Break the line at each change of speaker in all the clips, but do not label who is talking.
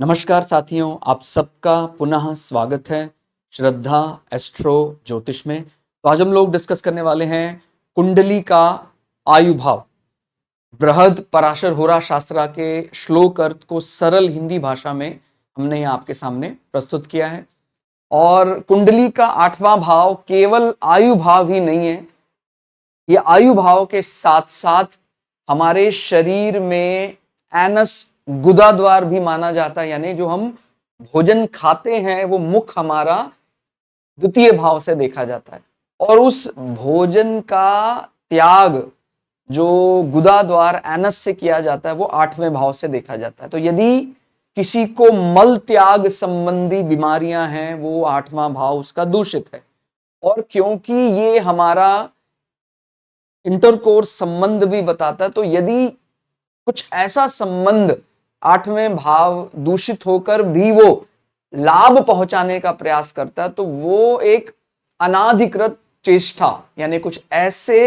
नमस्कार साथियों, आप सबका पुनः स्वागत है श्रद्धा एस्ट्रो ज्योतिष में। तो आज हम लोग डिस्कस करने वाले हैं कुंडली का आयु भाव। बृहद पराशर होरा शास्त्रा के श्लोक अर्थ को सरल हिंदी भाषा में हमने यहाँ आपके सामने प्रस्तुत किया है। और कुंडली का 8वां भाव केवल आयु भाव ही नहीं है, ये आयु भाव के साथ साथ हमारे शरीर में एनस गुदा द्वार भी माना जाता है, यानी जो हम भोजन खाते हैं वो मुख हमारा द्वितीय भाव से देखा जाता है। और उस भोजन का त्याग जो गुदा द्वार एनस से किया जाता है वो 8वें भाव से देखा जाता है। तो यदि किसी को मल त्याग संबंधी बीमारियां हैं वो 8वां भाव उसका दूषित है। और क्योंकि ये हमारा इंटरकोर्स संबंध भी बताता है, तो यदि कुछ ऐसा संबंध 8वें भाव दूषित होकर भी वो लाभ पहुंचाने का प्रयास करता है तो वो एक अनाधिकृत चेष्टा, यानी कुछ ऐसे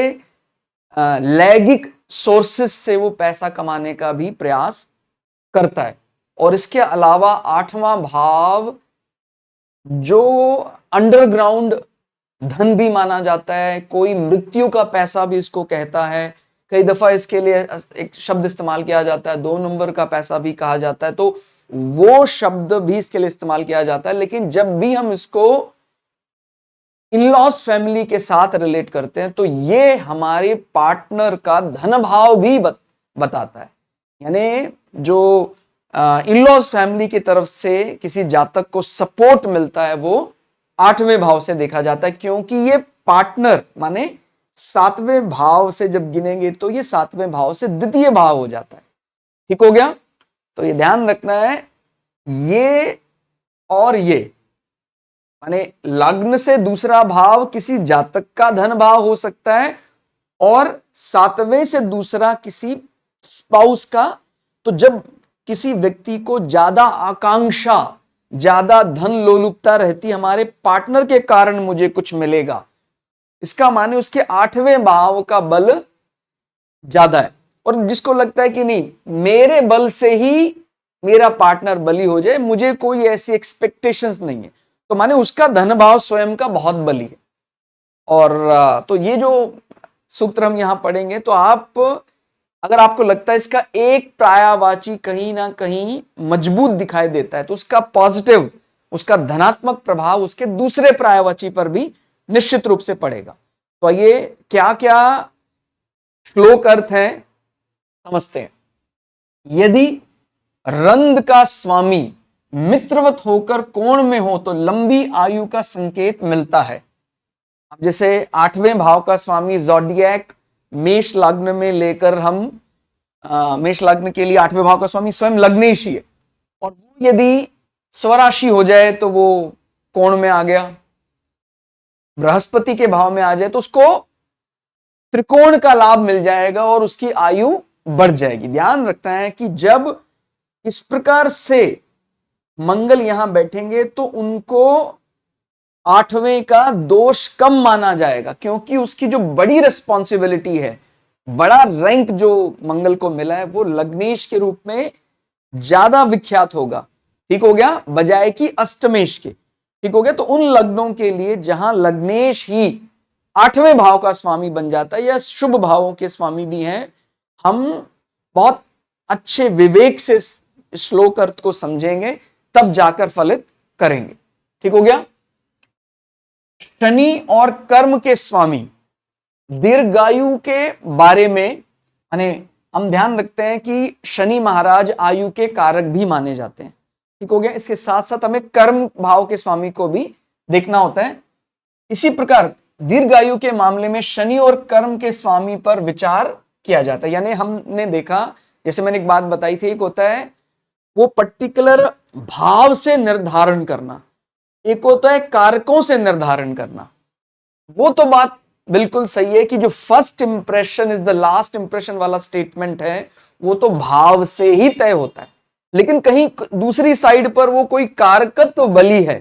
लैंगिक सोर्सेस से वो पैसा कमाने का भी प्रयास करता है। और इसके अलावा 8वां भाव जो अंडरग्राउंड धन भी माना जाता है, कोई मृत्यु का पैसा भी इसको कहता है। कई दफा इसके लिए एक शब्द इस्तेमाल किया जाता है, 2 नंबर का पैसा भी कहा जाता है, तो वो शब्द भी इसके लिए इस्तेमाल किया जाता है। लेकिन जब भी हम इसको इन-लॉज फैमिली के साथ रिलेट करते हैं तो ये हमारे पार्टनर का धन भाव भी बताता है। यानी जो इन-लॉज फैमिली की तरफ से किसी जातक को सपोर्ट मिलता है वो 8वें भाव से देखा जाता है, क्योंकि ये पार्टनर माने 7वें भाव से जब गिनेंगे तो ये 7वें भाव से द्वितीय भाव हो जाता है। ठीक हो गया? तो ये ध्यान रखना है, ये और ये माने लग्न से दूसरा भाव किसी जातक का धन भाव हो सकता है और 7वें से दूसरा किसी स्पाउस का। तो जब किसी व्यक्ति को ज्यादा आकांक्षा, ज्यादा धन लोलुपता रहती, हमारे पार्टनर के कारण मुझे कुछ मिलेगा, इसका माने उसके 8वें भाव का बल ज्यादा है। और जिसको लगता है कि नहीं मेरे बल से ही मेरा पार्टनर बली हो जाए, मुझे कोई ऐसी एक्सपेक्टेशंस नहीं है, तो माने उसका धन भाव स्वयं का बहुत बली है। और तो ये जो सूत्र हम यहां पढ़ेंगे, तो आप अगर आपको लगता है इसका एक पर्यायवाची कहीं ना कहीं मजबूत दिखाई देता है तो उसका पॉजिटिव, उसका धनात्मक प्रभाव उसके दूसरे पर्यायवाची पर भी निश्चित रूप से पड़ेगा। तो ये क्या क्या श्लोक अर्थ है समझते हैं। यदि रंध का स्वामी मित्रवत होकर कोण में हो तो लंबी आयु का संकेत मिलता है। अब जैसे 8वें भाव का स्वामी ज़ोडिएक मेष लग्न में लेकर हम मेष लग्न के लिए 8वें भाव का स्वामी स्वयं लग्नेश ही है, और वो यदि स्वराशि हो जाए तो वो कोण में आ गया, बृहस्पति के भाव में आ जाए तो उसको त्रिकोण का लाभ मिल जाएगा और उसकी आयु बढ़ जाएगी। ध्यान रखना है कि जब इस प्रकार से मंगल यहां बैठेंगे तो उनको 8वें का दोष कम माना जाएगा, क्योंकि उसकी जो बड़ी रिस्पॉन्सिबिलिटी है, बड़ा रैंक जो मंगल को मिला है, वो लग्नेश के रूप में ज्यादा विख्यात होगा। ठीक हो गया? बजाय कि अष्टमेश के। ठीक हो गया? तो उन लग्नों के लिए जहां लग्नेश ही 8वें भाव का स्वामी बन जाता है या शुभ भावों के स्वामी भी हैं, हम बहुत अच्छे विवेक से श्लोक अर्थ को समझेंगे, तब जाकर फलित करेंगे। ठीक हो गया? शनि और कर्म के स्वामी दीर्घायु के बारे में, यानी हम ध्यान रखते हैं कि शनि महाराज आयु के कारक भी माने जाते हैं। ठीक हो गया? इसके साथ साथ हमें कर्म भाव के स्वामी को भी देखना होता है। इसी प्रकार दीर्घायु के मामले में शनि और कर्म के स्वामी पर विचार किया जाता है। यानी हमने देखा, जैसे मैंने एक बात बताई थी, एक होता है वो पर्टिकुलर भाव से निर्धारण करना, एक होता है कारकों से निर्धारण करना। वो तो बात बिल्कुल सही है कि जो first impression is the last impression वाला स्टेटमेंट है, वो तो भाव से ही तय होता है। लेकिन कहीं दूसरी साइड पर वो कोई कारकत्व बली है,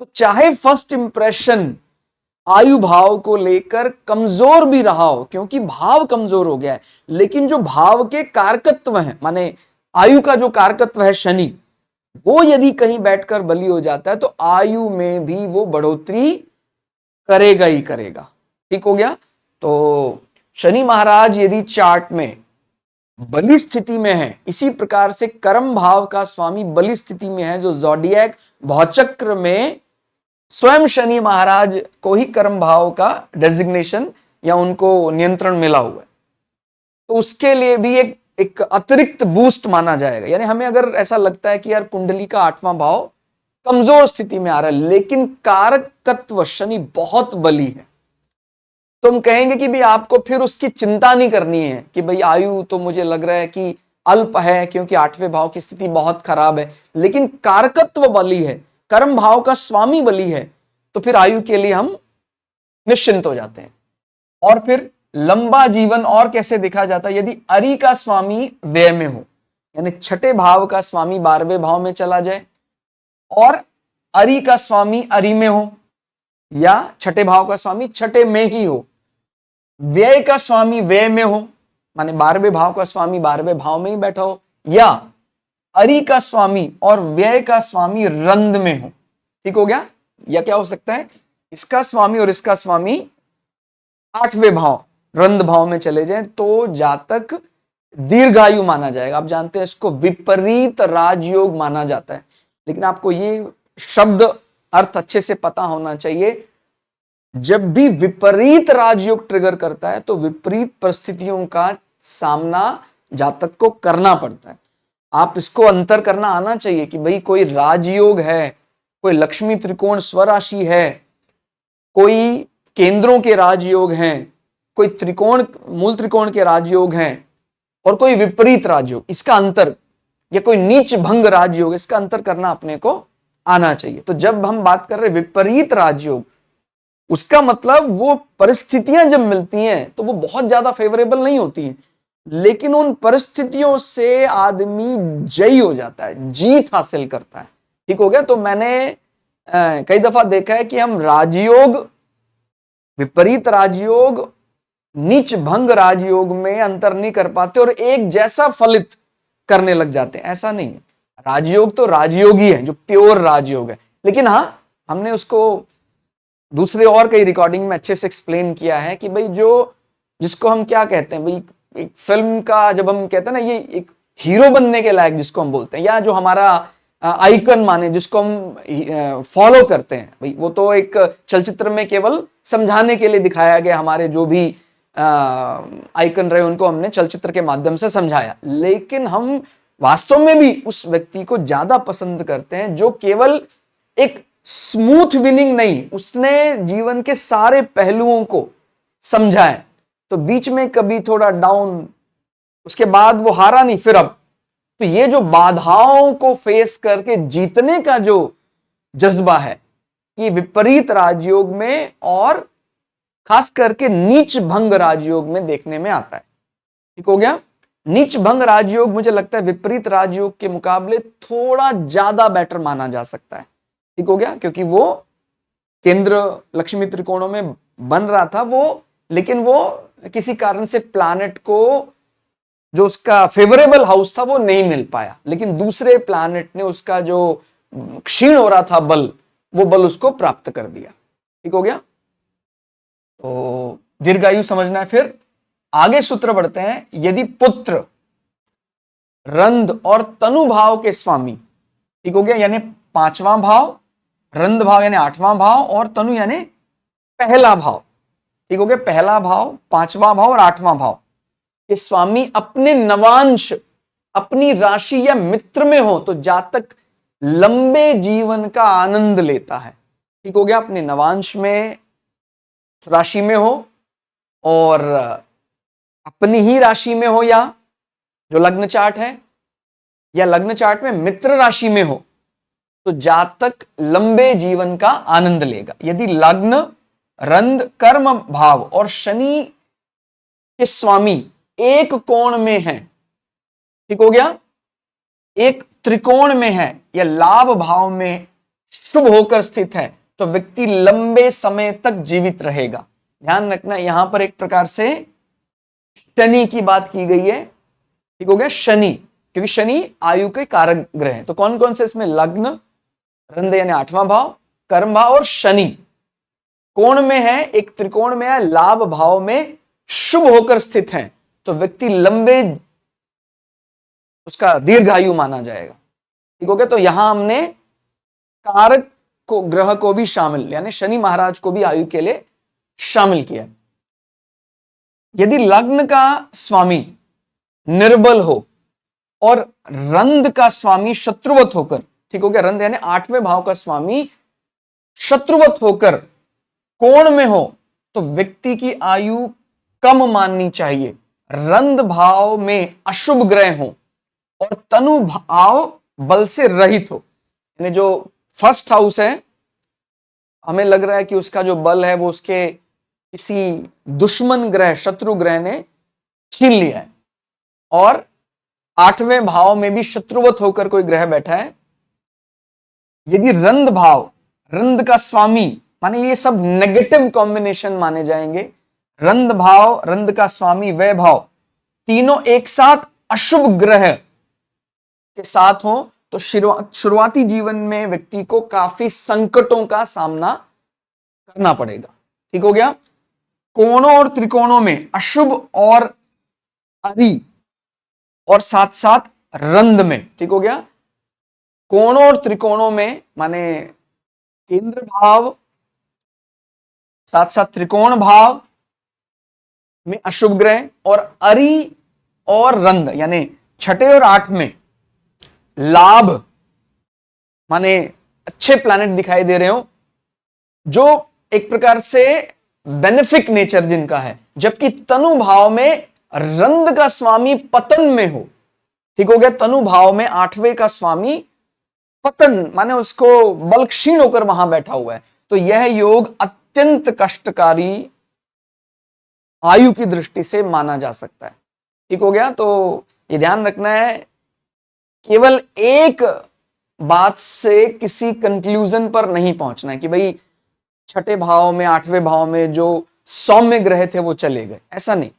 तो चाहे फर्स्ट इंप्रेशन आयु भाव को लेकर कमजोर भी रहा हो, क्योंकि भाव कमजोर हो गया है, लेकिन जो भाव के कारकत्व हैं, माने आयु का जो कारकत्व है शनि, वो यदि कहीं बैठकर बली हो जाता है तो आयु में भी वो बढ़ोतरी करेगा ही करेगा। ठीक हो गया। तो शनि महाराज यदि चार्ट में बली स्थिति में है, इसी प्रकार से कर्म भाव का स्वामी बली स्थिति में है, जो ज़ोडिएक भौचक्र में स्वयं शनि महाराज को ही कर्म भाव का डेजिग्नेशन या उनको नियंत्रण मिला हुआ है, तो उसके लिए भी एक अतिरिक्त बूस्ट माना जाएगा। यानी हमें अगर ऐसा लगता है कि यार कुंडली का 8वां भाव कमजोर स्थिति में आ रहा है, लेकिन कारकत्व शनि बहुत बली है, तो हम कहेंगे कि भाई आपको फिर उसकी चिंता नहीं करनी है कि भाई आयु तो मुझे लग रहा है कि अल्प है, क्योंकि 8वें भाव की स्थिति बहुत खराब है, लेकिन कारकत्व बली है, कर्म भाव का स्वामी बली है, तो फिर आयु के लिए हम निश्चिंत हो जाते हैं। और फिर लंबा जीवन और कैसे देखा जाता है, यदि अरि का स्वामी व्यय में हो, यानी छठे भाव का स्वामी 12वें भाव में चला जाए, और अरि का स्वामी अरि में हो, या छठे भाव का स्वामी छठे में ही हो, व्यय का स्वामी व्यय में हो, माने 12वें भाव का स्वामी 12वें भाव में ही बैठा हो, या अरि का स्वामी और व्यय का स्वामी रंध में हो। ठीक हो गया। या क्या हो सकता है, इसका स्वामी और इसका स्वामी 8वें भाव रंध भाव में चले जाएं, तो जातक दीर्घायु माना जाएगा। आप जानते हैं इसको विपरीत राजयोग माना जाता है, लेकिन आपको ये शब्द अर्थ अच्छे से पता होना चाहिए। जब भी विपरीत राजयोग ट्रिगर करता है तो विपरीत परिस्थितियों का सामना जातक को करना पड़ता है। आप इसको अंतर करना आना चाहिए कि भाई कोई राजयोग है, कोई लक्ष्मी त्रिकोण स्वराशि है, कोई केंद्रों के राजयोग हैं, कोई त्रिकोण मूल त्रिकोण के राजयोग हैं, और कोई विपरीत राजयोग, इसका अंतर, या कोई नीच भंग राजयोग, इसका अंतर करना अपने को आना चाहिए। तो जब हम बात कर रहे विपरीत राजयोग, उसका मतलब वो परिस्थितियां जब मिलती हैं तो वो बहुत ज्यादा फेवरेबल नहीं होती हैं, लेकिन उन परिस्थितियों से आदमी जयी हो जाता है, जीत हासिल करता है। ठीक हो गया। तो मैंने कई दफा देखा है कि हम राजयोग, विपरीत राजयोग, नीच भंग राजयोग में अंतर नहीं कर पाते और एक जैसा फलित करने लग जाते हैं। ऐसा नहीं है, राजयोग तो राजयोग ही है, जो प्योर राजयोग है। लेकिन हाँ, हमने उसको दूसरे और कई रिकॉर्डिंग में अच्छे से एक्सप्लेन किया है कि भाई जो जिसको हम क्या कहते हैं, भाई एक फिल्म का जब हम कहते हैं ना, ये एक हीरो बनने के लायक जिसको हम बोलते हैं, या जो हमारा आइकन माने, जिसको हम फॉलो करते हैं, भाई वो तो एक चलचित्र में केवल समझाने के लिए दिखाया गया, हमारे जो भी आइकन रहे उनको हमने चलचित्र के माध्यम से समझाया, लेकिन हम वास्तव में भी उस व्यक्ति को ज्यादा पसंद करते हैं जो केवल एक स्मूथ विनिंग नहीं, उसने जीवन के सारे पहलुओं को समझा है, तो बीच में कभी थोड़ा डाउन, उसके बाद वो हारा नहीं, फिर अब तो ये जो बाधाओं को फेस करके जीतने का जो जज्बा है, ये विपरीत राजयोग में और खास करके नीच भंग राजयोग में देखने में आता है। ठीक हो गया। नीच भंग राजयोग मुझे लगता है विपरीत राजयोग के मुकाबले थोड़ा ज्यादा बेटर माना जा सकता है। ठीक हो गया, क्योंकि वो केंद्र लक्ष्मी त्रिकोणों में बन रहा था वो, लेकिन वो किसी कारण से प्लैनेट को जो उसका फेवरेबल हाउस था वो नहीं मिल पाया, लेकिन दूसरे प्लैनेट ने उसका जो क्षीण हो रहा था बल, वो बल उसको प्राप्त कर दिया। ठीक हो गया। तो दीर्घायु समझना है। फिर आगे सूत्र बढ़ते हैं। यदि पुत्र रंध और तनु भाव के स्वामी, ठीक हो गया, यानी 5वां भाव, रंध भाव यानी 8वां भाव, और तनु यानी पहला भाव। ठीक हो गया। पहला भाव, 5वां भाव और 8वां भाव, ये स्वामी अपने नवांश, अपनी राशि या मित्र में हो तो जातक लंबे जीवन का आनंद लेता है। ठीक हो गया। अपने नवांश में, राशि में हो, और अपनी ही राशि में हो, या जो लग्न चार्ट है, या लग्न चार्ट में मित्र राशि में हो, तो जातक लंबे जीवन का आनंद लेगा। यदि लग्न, रंध, कर्म भाव और शनि के स्वामी एक कोण में है, ठीक हो गया, एक त्रिकोण में है या लाभ भाव में शुभ होकर स्थित है, तो व्यक्ति लंबे समय तक जीवित रहेगा। ध्यान रखना, यहां पर एक प्रकार से शनि की बात की गई है। ठीक हो गया। शनि क्योंकि शनि आयु के कारक ग्रह है। तो कौन कौन से इसमें? लग्न, रंध यानी 8वां भाव, कर्म भाव और शनि कोण में है, एक त्रिकोण में है, लाभ भाव में शुभ होकर स्थित है, तो व्यक्ति लंबे उसका दीर्घायु माना जाएगा। ठीक हो गया। तो यहां हमने कारक को ग्रह को भी शामिल यानी शनि महाराज को भी आयु के लिए शामिल किया। यदि लग्न का स्वामी निर्बल हो और रंध का स्वामी शत्रुवत होकर, ठीक हो गया, रंध यानी 8वें भाव का स्वामी शत्रुवत होकर कोण में हो तो व्यक्ति की आयु कम माननी चाहिए। रंध भाव में अशुभ ग्रह हो और तनु भाव बल से रहित हो, यानी जो फर्स्ट हाउस है हमें लग रहा है कि उसका जो बल है वो उसके किसी दुश्मन ग्रह, शत्रु ग्रह ने छीन लिया है, और 8वें भाव में भी शत्रुवत होकर कोई ग्रह बैठा है। यदि रंध भाव, रंध का स्वामी, माने ये सब नेगेटिव कॉम्बिनेशन माने जाएंगे। रंध भाव, रंध का स्वामी, वैभव, तीनों एक साथ अशुभ ग्रह के साथ हो तो शुरुआती जीवन में व्यक्ति को काफी संकटों का सामना करना पड़ेगा। ठीक हो गया। कोणों और त्रिकोणों में अशुभ और अरि और साथ साथ रंध में, ठीक हो गया, कोणों और त्रिकोणों में माने केंद्र भाव साथ साथ त्रिकोण भाव में अशुभ ग्रह और अरि और रंध यानी 6ठे और 8 में लाभ माने अच्छे प्लैनेट दिखाई दे रहे हो जो एक प्रकार से बेनिफिक नेचर जिनका है, जबकि तनु भाव में रंध का स्वामी पतन में हो। ठीक हो गया। तनु भाव में 8वें का स्वामी पतन माने उसको बल क्षीण होकर वहां बैठा हुआ है, तो यह योग अत्यंत कष्टकारी आयु की दृष्टि से माना जा सकता है। ठीक हो गया। तो ये ध्यान रखना है, केवल एक बात से किसी कंक्लूजन पर नहीं पहुंचना है कि भाई 6ठे भाव में 8वें भाव में जो सौम्य ग्रह थे वो चले गए, ऐसा नहीं।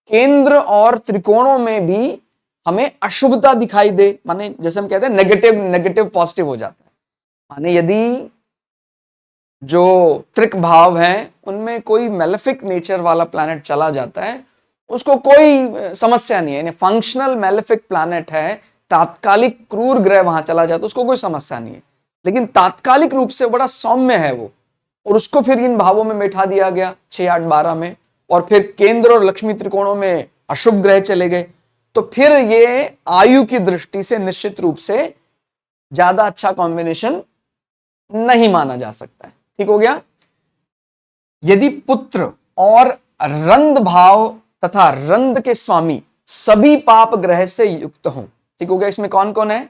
केंद्र और त्रिकोणों में भी हमें अशुभता दिखाई दे, माने जैसे हम कहते हैं नेगेटिव नेगेटिव पॉजिटिव हो जाता है। माने यदि जो त्रिक भाव हैं उनमें कोई मेलेफिक नेचर वाला प्लैनेट चला जाता है, उसको कोई समस्या नहीं है, यानी फंक्शनल मेलेफिक प्लैनेट है, तात्कालिक क्रूर ग्रह वहां चला जाता है, उसको कोई समस्या नहीं है। लेकिन तात्कालिक रूप से बड़ा सौम्य है वो, और उसको फिर इन भावों में बैठा दिया गया 6, 8, 12 में, और फिर केंद्र और लक्ष्मी त्रिकोणों में अशुभ ग्रह चले गए, तो फिर ये आयु की दृष्टि से निश्चित रूप से ज्यादा अच्छा कॉम्बिनेशन नहीं माना जा सकता है। ठीक हो गया। यदि पुत्र और रंध भाव तथा रंध के स्वामी सभी पाप ग्रह से युक्त हों, ठीक हो गया। इसमें कौन कौन है?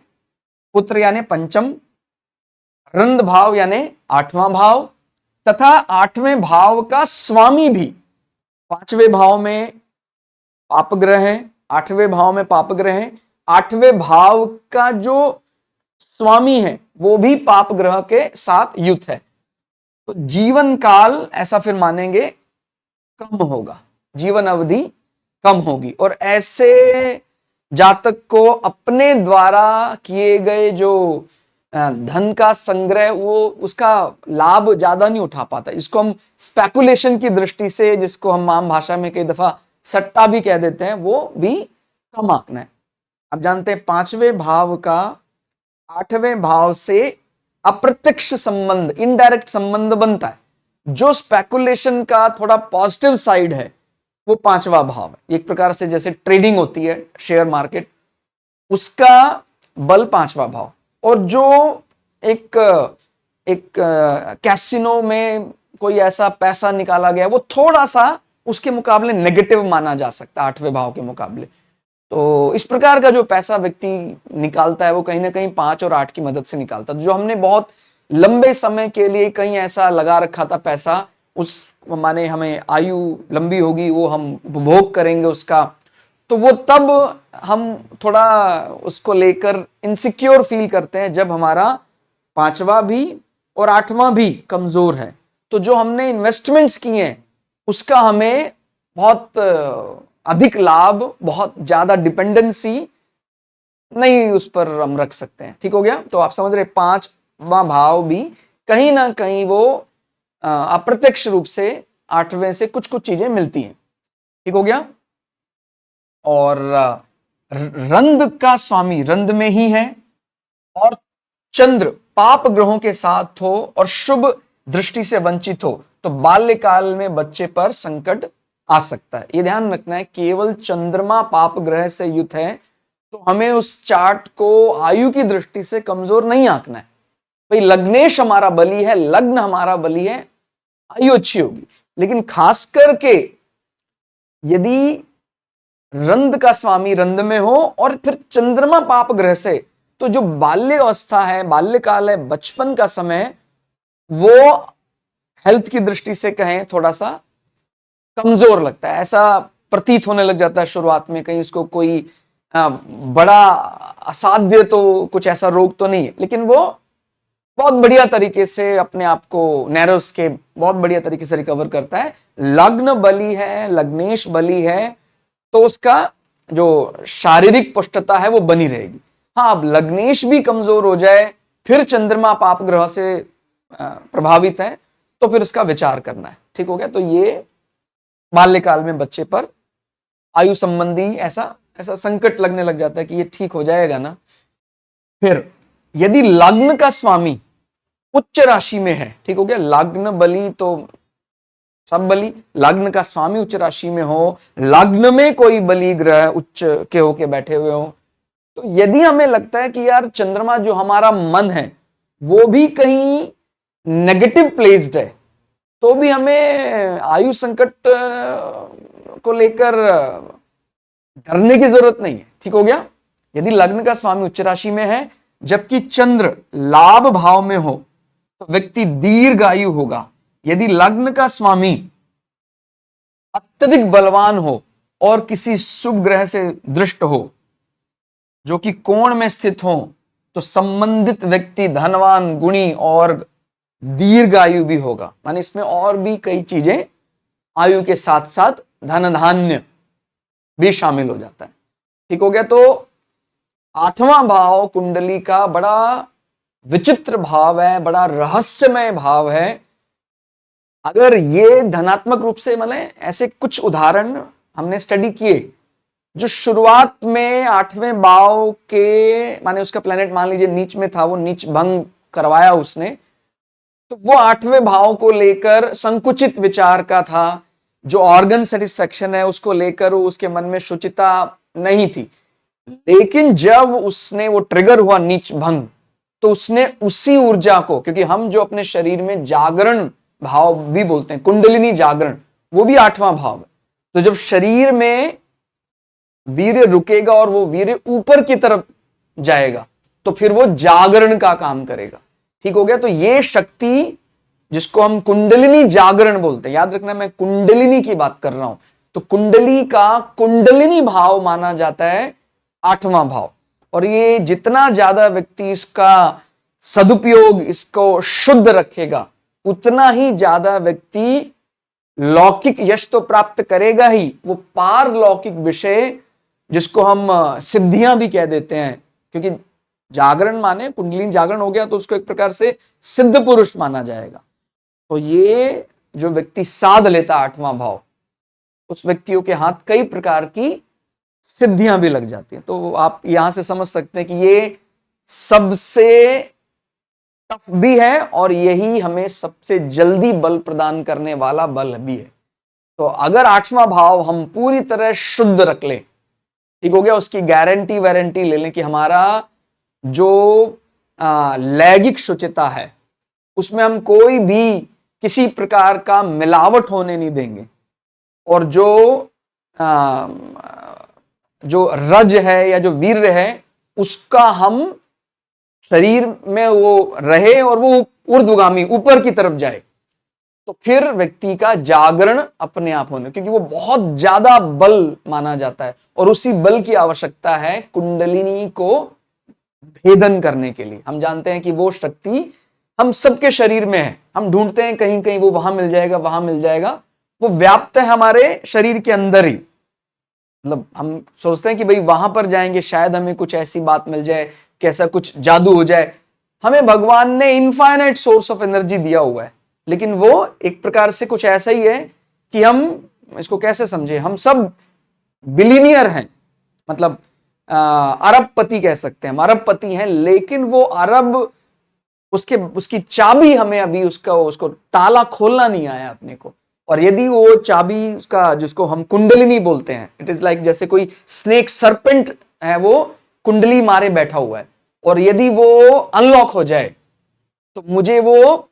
पुत्र यानी पंचम, रंध भाव यानी 8वां भाव तथा 8वें भाव का स्वामी भी 5वें भाव में पाप ग्रह है, 8वें भाव में पाप ग्रह है, 8वें भाव का जो स्वामी है वो भी पाप ग्रह के साथ युक्त है, तो जीवन काल ऐसा फिर मानेंगे कम होगा, जीवन अवधि कम होगी, और ऐसे जातक को अपने द्वारा किए गए जो धन का संग्रह वो उसका लाभ ज्यादा नहीं उठा पाता। इसको हम स्पेकुलेशन की दृष्टि से, जिसको हम आम भाषा में कई दफा सट्टा भी कह देते हैं, वो भी कम आंकना है। आप जानते हैं 5वें भाव का 8वें भाव से अप्रत्यक्ष संबंध, इनडायरेक्ट संबंध बनता है। जो स्पेकुलेशन का थोड़ा पॉजिटिव साइड है वो 5वां भाव है। एक प्रकार से जैसे ट्रेडिंग होती है शेयर मार्केट, उसका बल 5वां भाव, और जो एक कैसीनो में कोई ऐसा पैसा निकाला गया वो थोड़ा सा उसके मुकाबले नेगेटिव माना जा सकता है 8वें भाव के मुकाबले। तो इस प्रकार का जो पैसा व्यक्ति निकालता है वो कहीं ना कहीं 5 और 8 की मदद से निकालता है। जो हमने बहुत लंबे समय के लिए कहीं ऐसा लगा रखा था पैसा, उस माने हमें आयु लंबी होगी, वो हम उपभोग करेंगे उसका, तो वो तब हम थोड़ा उसको लेकर इनसिक्योर फील करते हैं जब हमारा 5वां भी और 8वां भी कमजोर है। तो जो हमने इन्वेस्टमेंट्स किए हैं उसका हमें बहुत अधिक लाभ, बहुत ज्यादा डिपेंडेंसी नहीं उस पर हम रख सकते हैं। ठीक हो गया। तो आप समझ रहे, पांचवा भाव भी कहीं ना कहीं वो अप्रत्यक्ष रूप से आठवें से कुछ कुछ चीजें मिलती हैं। ठीक हो गया। और रंध का स्वामी रंध में ही है, और चंद्र पाप ग्रहों के साथ हो और शुभ दृष्टि से वंचित हो तो बाल्यकाल में बच्चे पर संकट आ सकता है। ये ध्यान रखना है, केवल चंद्रमा पाप ग्रह से युक्त है तो हमें उस चार्ट को आयु की दृष्टि से कमजोर नहीं आंकना है। भाई लग्नेश हमारा बली है, लग्न हमारा बली है, आयु अच्छी होगी। लेकिन खास करके यदि रंध का स्वामी रंध में हो और फिर चंद्रमा पाप ग्रह से, तो जो बाल्य अवस्था है, बाल्यकाल है, बचपन का समय, वो हेल्थ की दृष्टि से कहें थोड़ा सा कमजोर लगता है। ऐसा प्रतीत होने लग जाता है शुरुआत में, कहीं उसको कोई बड़ा असाध्य तो कुछ ऐसा रोग तो नहीं है, लेकिन वो बहुत बढ़िया तरीके से अपने आप को नैरोस के बहुत बढ़िया तरीके से रिकवर करता है। लग्न बली है, लग्नेश बली है, तो उसका जो शारीरिक पुष्टता है वो बनी रहेगी। हाँ, अब लग्नेश भी कमजोर हो जाए, फिर चंद्रमा पाप ग्रह से प्रभावित है, तो फिर उसका विचार करना है। ठीक हो गया। तो ये बाल्यकाल में बच्चे पर आयु संबंधी ऐसा ऐसा संकट लगने लग जाता है कि ये ठीक हो जाएगा ना। फिर यदि लग्न का स्वामी उच्च राशि में है, ठीक हो गया, लग्न बली तो सब बली, लग्न का स्वामी उच्च राशि में हो, लग्न में कोई बली ग्रह उच्च के होके बैठे हुए हो, तो यदि हमें लगता है कि यार चंद्रमा जो हमारा मन है वो भी कहीं नेगेटिव प्लेस्ड है, तो भी हमें आयु संकट को लेकर डरने की जरूरत नहीं है। ठीक हो गया। यदि लग्न का स्वामी उच्च राशि में है जबकि चंद्र लाभ भाव में हो तो व्यक्ति दीर्घायु होगा। यदि लग्न का स्वामी अत्यधिक बलवान हो और किसी शुभ ग्रह से दृष्ट हो जो कि कोण में स्थित हो तो संबंधित व्यक्ति धनवान, गुणी और दीर्घायु भी होगा। माने इसमें और भी कई चीजें आयु के साथ साथ धन धान्य भी शामिल हो जाता है। ठीक हो गया। तो आठवां भाव कुंडली का बड़ा विचित्र भाव है, बड़ा रहस्यमय भाव है। अगर ये धनात्मक रूप से, माने ऐसे कुछ उदाहरण हमने स्टडी किए जो शुरुआत में आठवें भाव के, माने उसका प्लेनेट मान लीजिए नीच में था, वो नीच भंग करवाया उसने, तो वो आठवें भाव को लेकर संकुचित विचार का था। जो ऑर्गन सेटिस्फेक्शन है उसको लेकर उसके मन में शुचिता नहीं थी। लेकिन जब उसने वो ट्रिगर हुआ नीच भंग, तो उसने उसी ऊर्जा को, क्योंकि हम जो अपने शरीर में जागरण भाव भी बोलते हैं, कुंडलिनी जागरण, वो भी आठवां भाव है। तो जब शरीर में वीर्य रुकेगा और वो वीर्य ऊपर की तरफ जाएगा तो फिर वो जागरण का काम करेगा। ठीक हो गया। तो ये शक्ति जिसको हम कुंडलिनी जागरण बोलते हैं, याद रखना मैं कुंडलिनी की बात कर रहा हूं, तो कुंडली का कुंडलिनी भाव माना जाता है आठवां भाव। और ये जितना ज्यादा व्यक्ति इसका सदुपयोग, इसको शुद्ध रखेगा, उतना ही ज्यादा व्यक्ति लौकिक यश तो प्राप्त करेगा ही, वो पारलौकिक विषय जिसको हम सिद्धियां भी कह देते हैं, क्योंकि जागरण माने कुंडलिनी जागरण हो गया तो उसको एक प्रकार से सिद्ध पुरुष माना जाएगा। तो ये जो व्यक्ति साध लेता आठवां भाव, उस व्यक्तियों के हाथ कई प्रकार की सिद्धियां भी लग जाती हैं। तो आप यहां से समझ सकते हैं कि ये सबसे टफ भी है और यही हमें सबसे जल्दी बल प्रदान करने वाला बल भी है। तो अगर आठवां भाव हम पूरी तरह शुद्ध रख लें, ठीक हो गया, उसकी गारंटी ले लें कि हमारा जो लैंगिक शुचिता है उसमें हम कोई भी किसी प्रकार का मिलावट होने नहीं देंगे, और जो रज है या जो वीर्य है उसका हम शरीर में वो रहे और वो ऊर्ध्वगामी ऊपर की तरफ जाए, तो फिर व्यक्ति का जागरण अपने आप होने, क्योंकि वो बहुत ज्यादा बल माना जाता है और उसी बल की आवश्यकता है कुंडलिनी को भेदन करने के लिए। हम जानते हैं कि वो शक्ति हम सबके शरीर में है, हम ढूंढते हैं कहीं कहीं वो वहां मिल जाएगा, वहां मिल जाएगा, वो व्याप्त है हमारे शरीर के अंदर ही। मतलब हम सोचते हैं कि भाई वहां पर जाएंगे शायद हमें कुछ ऐसी बात मिल जाए, कैसा कुछ जादू हो जाए। हमें भगवान ने इनफाइनाइट सोर्स ऑफ एनर्जी दिया हुआ है, लेकिन वो एक प्रकार से कुछ ऐसा ही है कि हम इसको कैसे समझे, हम सब बिलीनियर हैं, मतलब अरबपति कह सकते हैं, हम अरबपति हैं, लेकिन वो अरब उसकी चाबी हमें अभी उसको ताला खोलना नहीं आया अपने को। और यदि वो चाबी उसका, जिसको हम कुंडलिनी बोलते हैं, इट इज लाइक जैसे कोई स्नेक सर्पेंट है, वो कुंडली मारे बैठा हुआ है, और यदि वो अनलॉक हो जाए तो मुझे वो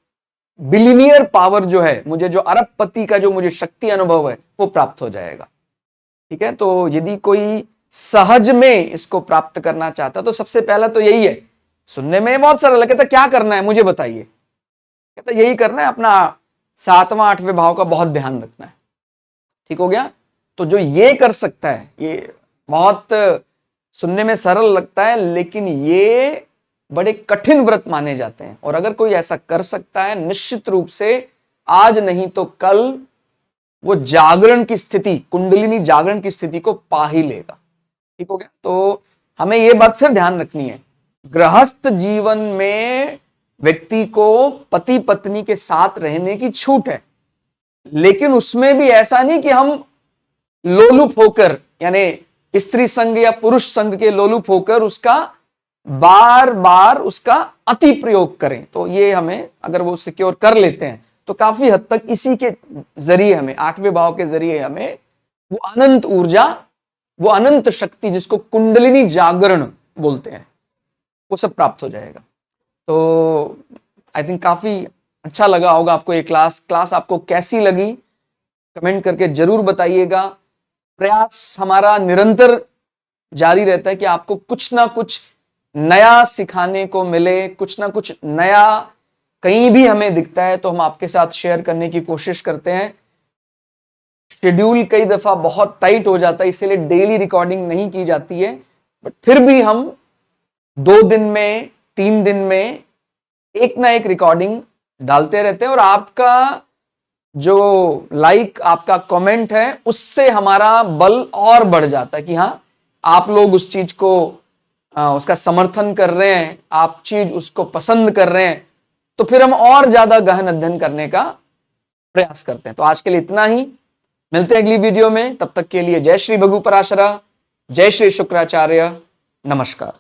बिलीनियर पावर जो है, मुझे जो अरबपति का जो मुझे शक्ति अनुभव है वो प्राप्त हो जाएगा। ठीक है, तो यदि कोई सहज में इसको प्राप्त करना चाहता तो सबसे पहला तो यही है, सुनने में बहुत सरल है, कहता क्या करना है मुझे बताइए, कहता यही करना है, अपना 7वां 8वें भाव का बहुत ध्यान रखना है। ठीक हो गया। तो जो ये कर सकता है, ये बहुत सुनने में सरल लगता है, लेकिन ये बड़े कठिन व्रत माने जाते हैं, और अगर कोई ऐसा कर सकता है, निश्चित रूप से आज नहीं तो कल वो जागरण की स्थिति, कुंडलिनी जागरण की स्थिति को पा ही लेगा। ठीक हो गया। तो हमें ये बात फिर ध्यान रखनी है, गृहस्थ जीवन में व्यक्ति को पति पत्नी के साथ रहने की छूट है, लेकिन उसमें भी ऐसा नहीं कि हम लोलुप होकर, यानी स्त्री संग या पुरुष संग के लोलुप होकर उसका बार बार उसका अति प्रयोग करें। तो ये हमें, अगर वो सिक्योर कर लेते हैं तो काफी हद तक इसी के जरिए हमें, 8वें भाव के जरिए हमें वो अनंत ऊर्जा, वो अनंत शक्ति जिसको कुंडलिनी जागरण बोलते हैं, वो सब प्राप्त हो जाएगा। तो आई थिंक काफी अच्छा लगा होगा आपको ये क्लास आपको कैसी लगी कमेंट करके जरूर बताइएगा। प्रयास हमारा निरंतर जारी रहता है कि आपको कुछ ना कुछ नया सिखाने को मिले, कुछ ना कुछ नया कहीं भी हमें दिखता है तो हम आपके साथ शेयर करने की कोशिश करते हैं। शेड्यूल कई दफा बहुत टाइट हो जाता है, इसीलिए डेली रिकॉर्डिंग नहीं की जाती है, बट फिर भी हम 2 दिन में 3 दिन में एक ना एक रिकॉर्डिंग डालते रहते हैं, और आपका जो लाइक, आपका कमेंट है, उससे हमारा बल और बढ़ जाता है कि हाँ, आप लोग उस चीज को उसका समर्थन कर रहे हैं, आप चीज उसको पसंद कर रहे हैं, तो फिर हम और ज्यादा गहन अध्ययन करने का प्रयास करते हैं। तो आज के लिए इतना ही, मिलते हैं अगली वीडियो में, तब तक के लिए जय श्री भगु पराशरा, जय श्री शुक्राचार्य, नमस्कार।